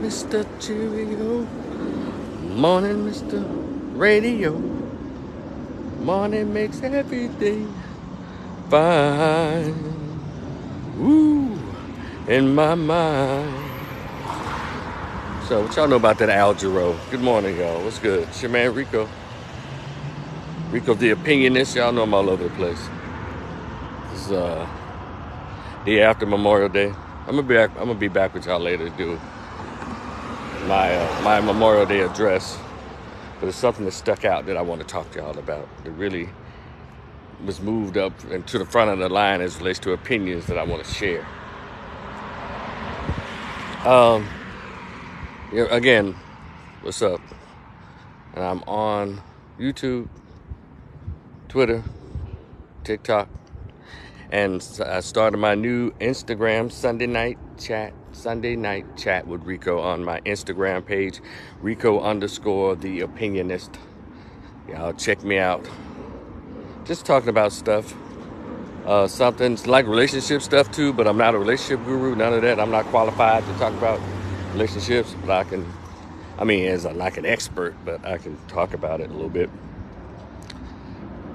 Mr. Cheerio. Morning, Mr. Radio. Morning makes everything fine. Woo, in my mind. So, what y'all know about that Al Jarreau? Good morning, y'all. What's good? It's your man, Rico. Rico the Opinionist. Y'all know I'm all over the place. It's day after Memorial Day. I'm gonna be back with y'all later to do my Memorial Day address. But it's something that stuck out that I want to talk to y'all about. That really was moved up and to the front of the line as it relates to opinions that I want to share. Again, what's up? And I'm on YouTube, Twitter, TikTok, and I started my new Instagram Sunday night chat with Rico on my Instagram page, Rico_the_Opinionist. Y'all check me out. Just talking about stuff. Something like relationship stuff too, but I'm not a relationship guru, none of that. I'm not qualified to talk about relationships, but as like an expert, but I can talk about it a little bit.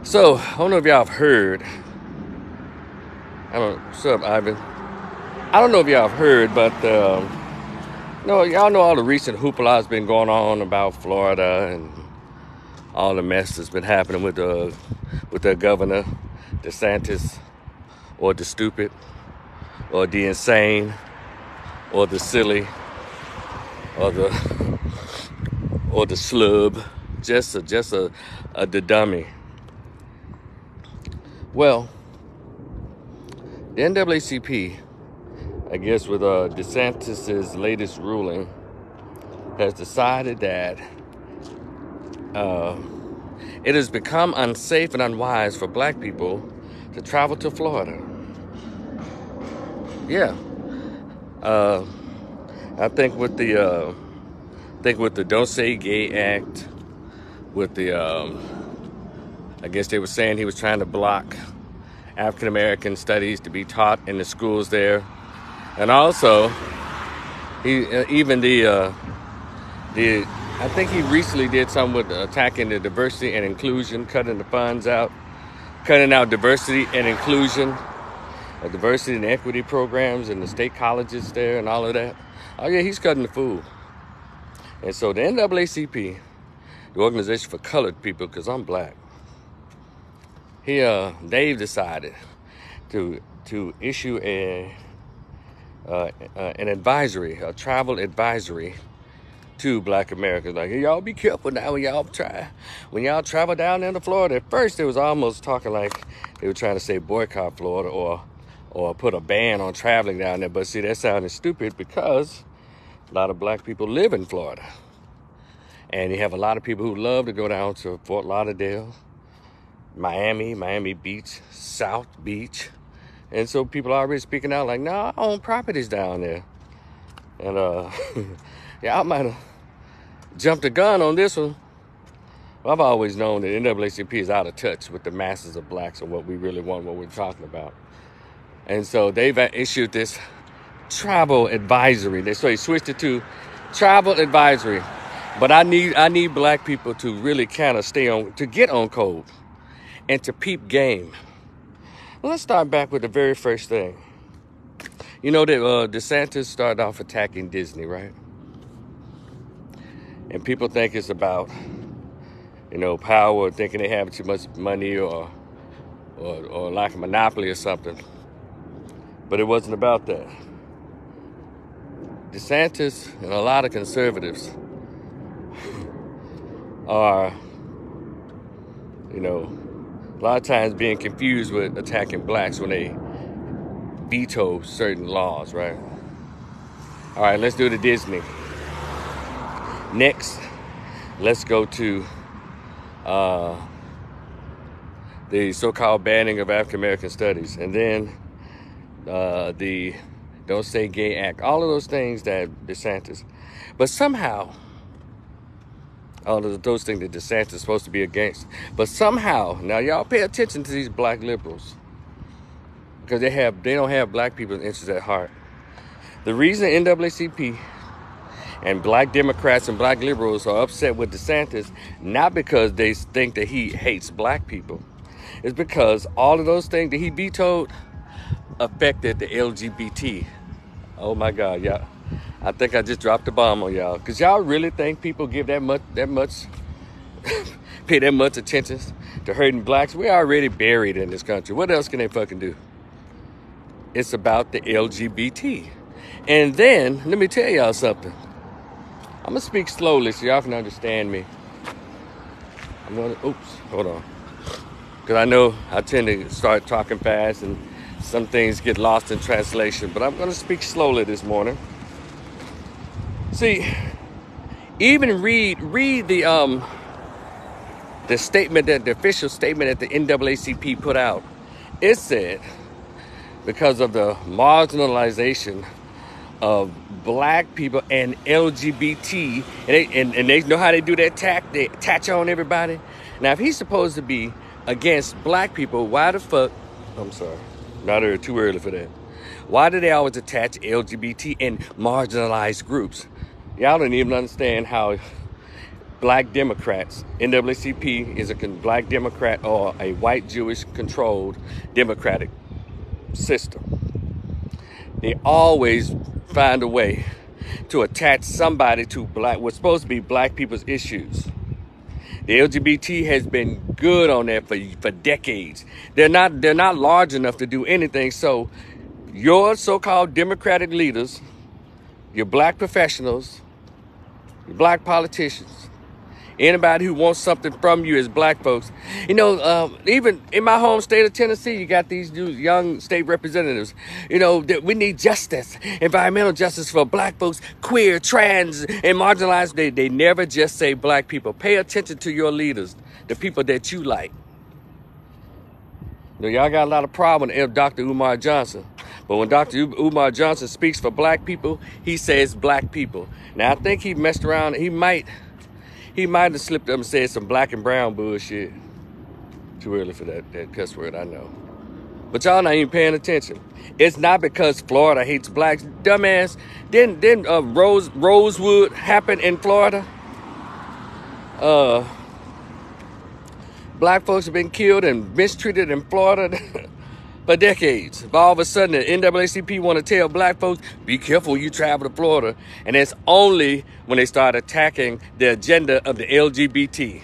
So, I don't know if y'all have heard. What's up, Ivan? I don't know if y'all have heard, but y'all know all the recent hoopla has been going on about Florida and all the mess that's been happening with the governor, DeSantis, or the stupid, or the insane, or the silly, or the slub, just the dummy. Well, the NAACP, I guess with DeSantis' latest ruling, has decided that it has become unsafe and unwise for black people to travel to Florida. Yeah. I think with the Don't Say Gay Act, with the I guess they were saying he was trying to block African American studies to be taught in the schools there, and also I think he recently did something with attacking the diversity and inclusion, cutting the funds out, cutting out diversity and inclusion, diversity and equity programs in the state colleges there and all of that. Oh yeah, he's cutting the food. And so the NAACP, the Organization for Colored People, because I'm black, they've decided to issue an advisory, a travel advisory to black Americans. Like, hey, y'all be careful now when y'all travel down into Florida. At first, it was almost talking like they were trying to say boycott Florida or put a ban on traveling down there. But see, that sounded stupid because a lot of black people live in Florida. And you have a lot of people who love to go down to Fort Lauderdale, Miami Beach, South Beach. And so people are already speaking out like, no, I own properties down there. And yeah, I might have jumped the gun on this one. Well, I've always known that NAACP is out of touch with the masses of blacks and what we really want, what we're talking about. And so they've issued this travel advisory. So they switched it to travel advisory. But I need black people to really kind of to get on code and to peep game. Well, let's start back with the very first thing. You know that DeSantis started off attacking Disney, right? And people think it's about, power, thinking they have too much money or like a monopoly or something. But it wasn't about that. DeSantis and a lot of conservatives are, a lot of times being confused with attacking blacks when they veto certain laws, right? All right, let's do the Disney. Next, let's go to the so-called banning of African American studies, and then the Don't Say Gay Act. All of those things that DeSantis, but somehow, all of those things that DeSantis is supposed to be against, but somehow, now y'all pay attention to these black liberals, because they don't have black people's interests at heart. The reason NAACP And black Democrats and black liberals are upset with DeSantis, not because they think that he hates black people. It's because all of those things that he vetoed affected the LGBT. Oh my God, y'all. I think I just dropped the bomb on y'all. Because y'all really think people give that much, pay that much attention to hurting blacks? We're already buried in this country. What else can they fucking do? It's about the LGBT. And then, let me tell y'all something. I'm going to speak slowly so y'all can understand me. I'm going to, oops, hold on. Because I know I tend to start talking fast and some things get lost in translation. But I'm going to speak slowly this morning. See, even read the statement, that the official statement that the NAACP put out. It said, because of the marginalization of black people and LGBT, and they know how they do that they attach on everybody. Now, if he's supposed to be against black people, why the fuck, I'm sorry, too early for that. Why do they always attach LGBT and marginalized groups? Y'all don't even understand how black Democrats, NAACP is a black Democrat or a white Jewish controlled democratic system. They always find a way to attach somebody to what's supposed to be black people's issues. The LGBT has been good on that for decades. They're not large enough to do anything. So your so-called democratic leaders, your black professionals, your black politicians, anybody who wants something from you as black folks. You know, even in my home state of Tennessee, you got these young state representatives. You know, that we need justice, environmental justice for black folks, queer, trans, and marginalized. They never just say black people. Pay attention to your leaders, the people that you like. You know, y'all got a lot of problem with Dr. Umar Johnson. But when Dr. Umar Johnson speaks for black people, he says black people. Now, I think he messed around. He might have slipped up and said some black and brown bullshit. Too early for that cuss word, I know. But y'all not even paying attention. It's not because Florida hates blacks. Dumbass. Didn't Rosewood happen in Florida? Black folks have been killed and mistreated in Florida for decades. But all of a sudden, the NAACP want to tell black folks, be careful when you travel to Florida. And it's only when they start attacking the agenda of the LGBT.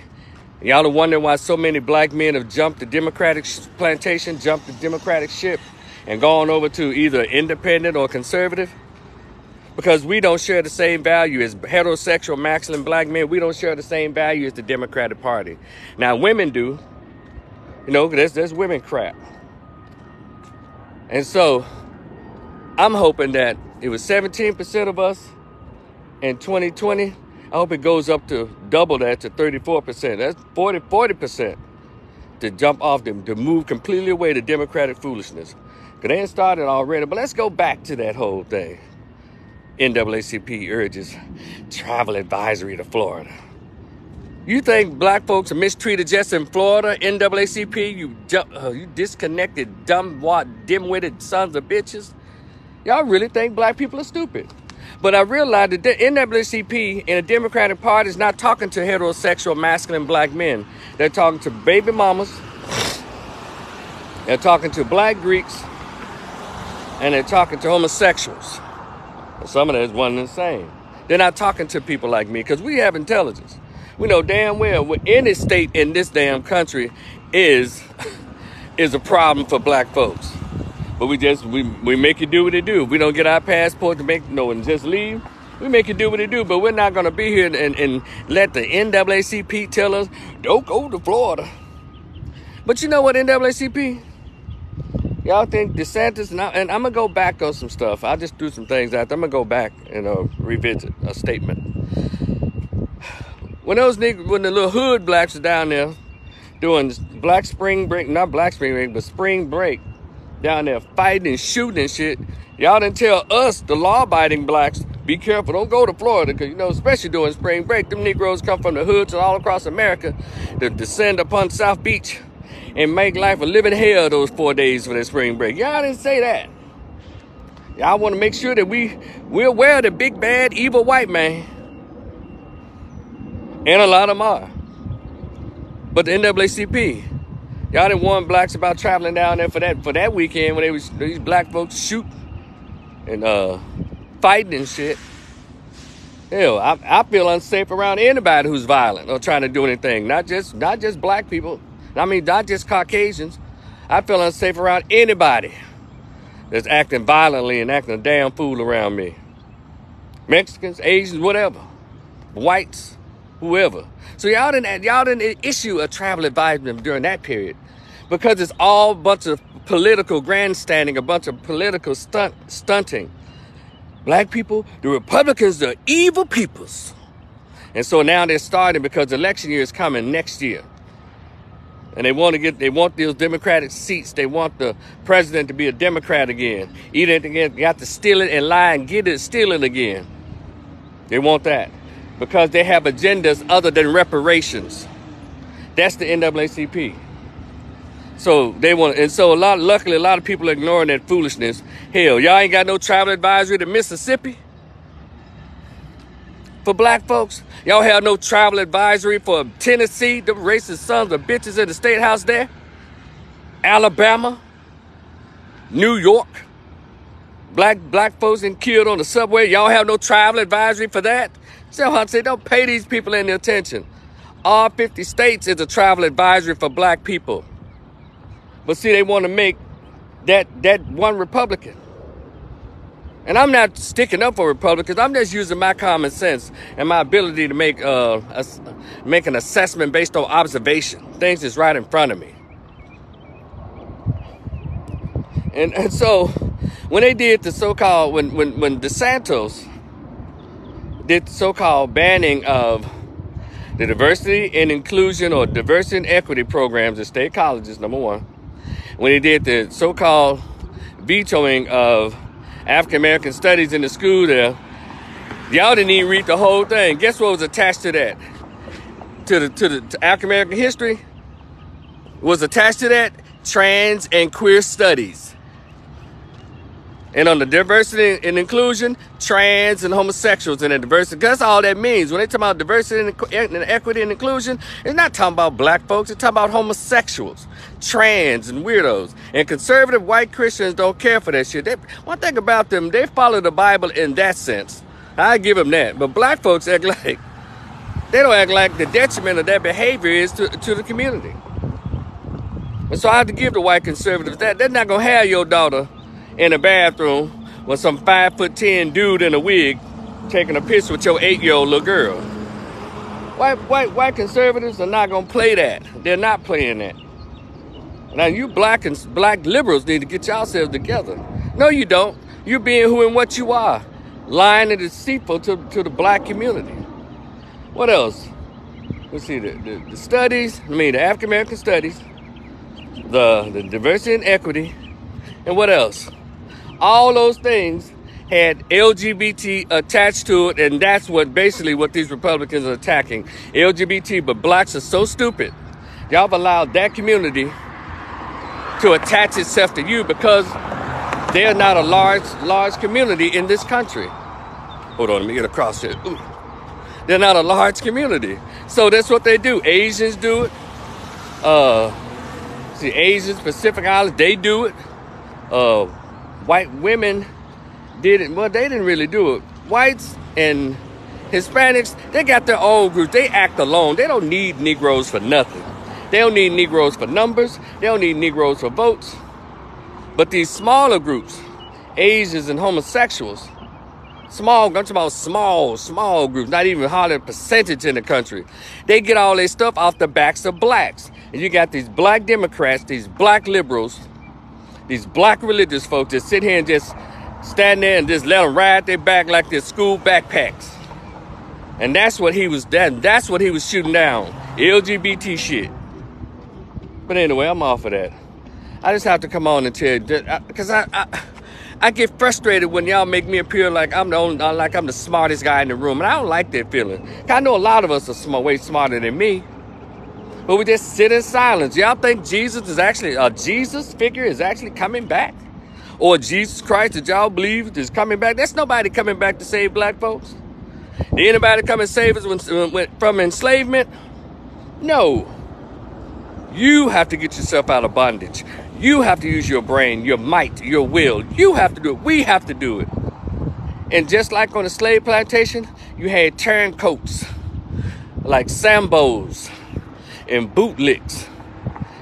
Y'all are wondering why so many black men have jumped the Democratic plantation, jumped the Democratic ship, and gone over to either independent or conservative? Because we don't share the same value as heterosexual, masculine black men. We don't share the same value as the Democratic Party. Now, women do. You know, there's women crap. And so, I'm hoping that it was 17% of us in 2020. I hope it goes up to double that to 34%. That's 40% to jump off them, to move completely away to Democratic foolishness. Because they ain't started already. But let's go back to that whole thing. NAACP urges travel advisory to Florida. You think black folks are mistreated just in Florida, NAACP? You disconnected, dim-witted sons of bitches. Y'all really think black people are stupid. But I realized that the NAACP and the Democratic Party is not talking to heterosexual, masculine black men. They're talking to baby mamas. They're talking to black Greeks. And they're talking to homosexuals. Some of that is one and the same. They're not talking to people like me because we have intelligence. We know damn well any state in this damn country is a problem for black folks. But we make you do what they do. We don't get our passport to and just leave. We make you do what they do, but we're not going to be here and let the NAACP tell us, don't go to Florida. But you know what, NAACP? Y'all think DeSantis, and I'm going to go back on some stuff. I just threw some things out. I'm going to go back and revisit a statement. When the little hood blacks are down there doing spring break down there fighting and shooting and shit, y'all didn't tell us, the law-abiding blacks, be careful, don't go to Florida, because, especially during spring break, them Negroes come from the hoods and all across America to descend upon South Beach and make life a living hell those 4 days for their spring break. Y'all didn't say that. Y'all want to make sure that we're aware of the big, bad, evil white man. And a lot of them are. But the NAACP, y'all didn't warn blacks about traveling down there for that weekend when these black folks shoot and fighting and shit. Hell, I feel unsafe around anybody who's violent or trying to do anything. Not just black people. I mean, not just Caucasians. I feel unsafe around anybody that's acting violently and acting a damn fool around me. Mexicans, Asians, whatever. Whites, whoever. So y'all didn't issue a travel advisement during that period because it's all a bunch of political grandstanding, a bunch of political stunting. Black people, the Republicans, are evil peoples. And so now they're starting because the election year is coming next year. And they want those Democratic seats. They want the president to be a Democrat again. Either they got to steal it and lie and steal it again. They want that because they have agendas other than reparations. That's the NAACP. So they want, and so luckily a lot of people are ignoring that foolishness. Hell, y'all ain't got no travel advisory to Mississippi for black folks. Y'all have no travel advisory for Tennessee, the racist sons of bitches in the state house there. Alabama, New York, black folks getting killed on the subway. Y'all have no travel advisory for that. So I say, don't pay these people any attention. All 50 states is a travel advisory for black people. But see, they want to make that one Republican. And I'm not sticking up for Republicans. I'm just using my common sense and my ability to make an assessment based on observation. Things that's right in front of me. And so when they did the so-called, when DeSantis did the so-called banning of the diversity and inclusion or diversity and equity programs at state colleges, number one, when he did the so-called vetoing of African-American studies in the school there, y'all didn't even read the whole thing. Guess what was attached to that? To African-American history? Was attached to that? Trans and queer studies. And on the diversity and inclusion, trans and homosexuals and the diversity. That's all that means. When they talk about diversity and equity and inclusion, it's not talking about black folks. It's talking about homosexuals, trans and weirdos. And conservative white Christians don't care for that shit. One thing about them, they follow the Bible in that sense. I give them that. But black folks act like, they don't act like the detriment of their behavior is to the community. And so I have to give the white conservatives that. They're not going to have your daughter in a bathroom with some 5'10" dude in a wig taking a picture with your 8-year-old little girl. White conservatives are not gonna play that. They're not playing that. Now you black liberals need to get yourselves together. No, you don't. You're being who and what you are, lying and deceitful to the black community. What else? Let's see the studies. The African American studies, the diversity and equity, and what else? All those things had LGBT attached to it, and that's basically what these Republicans are attacking. LGBT, but blacks are so stupid. Y'all have allowed that community to attach itself to you because they're not a large community in this country. Hold on, let me get across here. Ooh. They're not a large community. So that's what they do. Asians do it. Asians, Pacific Islands, they do it. White women did it. Well, they didn't really do it. Whites and Hispanics, they got their own groups. They act alone. They don't need Negroes for nothing. They don't need Negroes for numbers. They don't need Negroes for votes. But these smaller groups, Asians and homosexuals, I'm talking about small groups, not even hardly a percentage in the country. They get all their stuff off the backs of blacks. And you got these black Democrats, these black liberals, these black religious folks that sit here and just stand there and just let them ride their back like their school backpacks. And that's what he was shooting down. LGBT shit. But anyway, I'm off of that. I just have to come on and tell you that, because I get frustrated when y'all make me appear like I'm the smartest guy in the room, and I don't like that feeling. I know a lot of us are way smarter than me, but we just sit in silence. Y'all think Jesus figure is actually coming back, or Jesus Christ that y'all believe is coming back. There's nobody coming back to save black folks. Did anybody come and save us from enslavement? No. You have to get yourself out of bondage. You have to use your brain, your might, your will. You have to do it. We have to do it. And just like on the slave plantation, you had turncoats, like Sambos and bootlicks.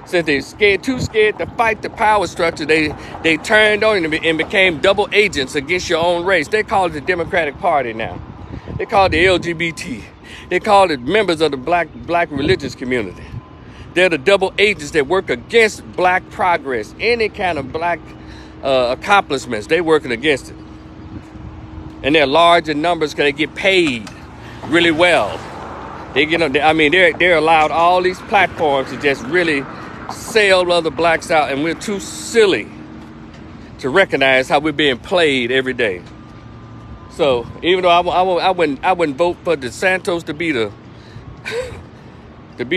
Since they're too scared to fight the power structure, they turned on and became double agents against your own race. They call it the Democratic Party now. They call it the LGBT. They call it members of the black religious community. They're the double agents that work against black progress, any kind of black accomplishments. They're working against it. And they're large in numbers because they get paid really well. They're allowed all these platforms to just really sell other blacks out, and we're too silly to recognize how we're being played every day. So even though I wouldn't vote for DeSantis to be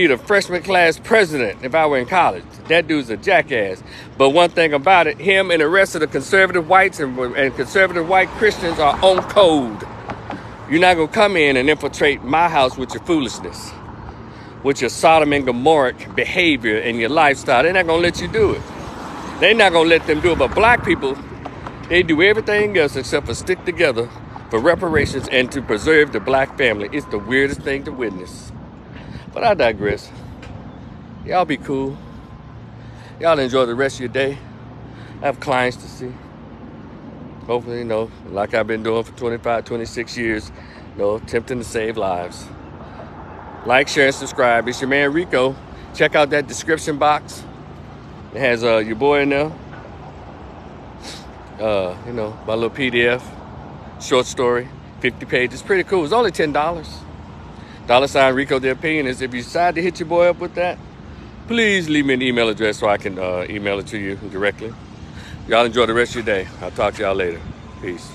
the freshman class president if I were in college. That dude's a jackass. But one thing about it, him and the rest of the conservative whites and conservative white Christians are on code. You're not going to come in and infiltrate my house with your foolishness, with your Sodom and Gomorrah behavior and your lifestyle. They're not going to let you do it. They're not going to let them do it. But black people, they do everything else except for stick together for reparations and to preserve the black family. It's the weirdest thing to witness. But I digress. Y'all be cool. Y'all enjoy the rest of your day. I have clients to see. Hopefully, like I've been doing for 25, 26 years, attempting to save lives. Like, share, and subscribe. It's your man Rico. Check out that description box. It has your boy in there. My little PDF, short story, 50 pages. Pretty cool. It's only $10. $ Rico the Opinionist. If you decide to hit your boy up with that, please leave me an email address so I can email it to you directly. Y'all enjoy the rest of your day. I'll talk to y'all later. Peace.